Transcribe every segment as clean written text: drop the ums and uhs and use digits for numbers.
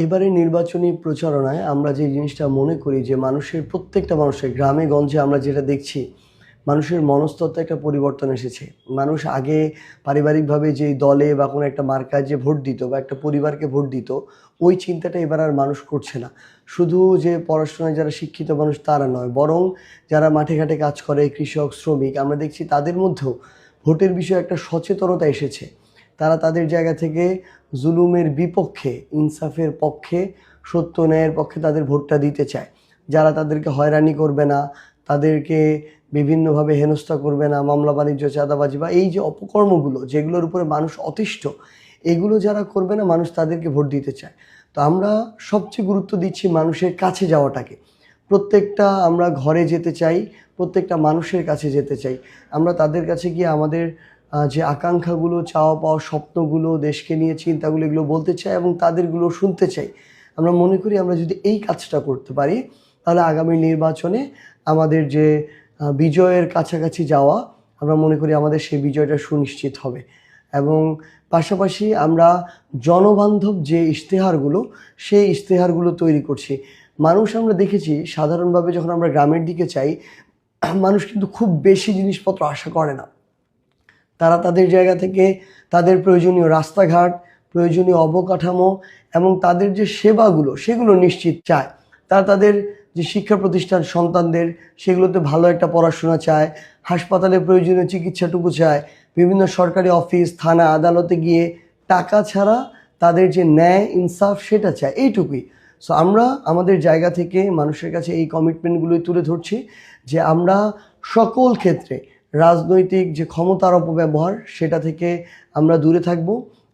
এবারে নির্বাচনী প্রচারণায় আমরা যে জিনিসটা মনে করি যে প্রত্যেকটা মানুষের গ্রামে গঞ্জে আমরা যেটা দেখছি, মানুষের মনস্তত্ত্বে একটা পরিবর্তন এসেছে। মানুষ আগে পারিবারিকভাবে যেই দলে বা কোনো একটা মার্কায় যে ভোট দিত বা একটা পরিবারকে ভোট দিত, ওই চিন্তাটা এবার আর মানুষ করছে না। শুধু যে পড়াশোনায় যারা শিক্ষিত মানুষ তারা নয়, বরং যারা মাঠে ঘাটে কাজ করে, কৃষক, শ্রমিক, আমরা দেখছি তাদের মধ্যেও ভোটের বিষয়ে একটা সচেতনতা এসেছে। তারা তাদের জায়গা থেকে জুলুমের বিপক্ষে, ইনসাফের পক্ষে, সত্য ন্যায়ের পক্ষে তাদের ভোটটা দিতে চায়। যারা তাদেরকে হয়রানি করবে না, তাদেরকে বিভিন্নভাবে হেনস্থা করবে না, মামলা বাণিজ্য, চাঁদাবাজি বা এই যে অপকর্মগুলো যেগুলোর উপরে মানুষ অতিষ্ঠ, এগুলো যারা করবে না মানুষ তাদেরকে ভোট দিতে চায়। তো আমরা সবচেয়ে গুরুত্ব দিচ্ছি মানুষের কাছে যাওয়াটাকে। প্রত্যেকটা আমরা ঘরে যেতে চাই, প্রত্যেকটা মানুষের কাছে যেতে চাই। আমরা তাদের কাছে গিয়ে আমাদের যে আকাঙ্ক্ষাগুলো, চাওয়া পাওয়া, স্বপ্নগুলো, দেশকে নিয়ে চিন্তাগুলো, এগুলো বলতে চাই এবং তাদেরগুলো শুনতে চাই। আমরা মনে করি আমরা যদি এই কাজটা করতে পারি, তাহলে আগামী নির্বাচনে আমাদের যে বিজয়ের কাছাকাছি যাওয়া, আমরা মনে করি আমাদের সেই বিজয়টা সুনিশ্চিত হবে। এবং পাশাপাশি আমরা জনবান্ধব যে ইশতেহারগুলো, সেই ইশতেহারগুলো তৈরি করছি। মানুষ আমরা দেখেছি সাধারণভাবে যখন আমরা গ্রামের দিকে চাই, মানুষ কিন্তু খুব বেশি জিনিসপত্র আশা করে না। তারা তাদের জায়গা থেকে তাদের প্রয়োজনীয় রাস্তাঘাট, প্রয়োজনীয় অবকাঠামো এবং তাদের যে সেবাগুলো, সেগুলো নিশ্চিত চায়। তারা তাদের যে শিক্ষা প্রতিষ্ঠান সন্তানদের, সেগুলোতে ভালো একটা পড়াশোনা চায়, হাসপাতালে প্রয়োজনীয় চিকিৎসাটুকু চায়, বিভিন্ন সরকারি অফিস, থানা, আদালতে গিয়ে টাকা ছাড়া তাদের যে ন্যায়, ইনসাফ সেটা চায়, এইটুকুই। সো আমরা আমাদের জায়গা থেকে মানুষের কাছে এই কমিটমেন্টগুলোই তুলে ধরছি যে আমরা সকল ক্ষেত্রে রাজনৈতিক যে ক্ষমতার অপব্যবহার, সেটা থেকে আমরা দূরে থাকব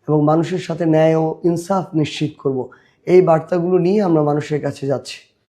এবং মানুষের সাথে ন্যায় ও ইনসাফ নিশ্চিত করব। এই বার্তাগুলো নিয়ে আমরা মানুষের কাছে যাচ্ছি।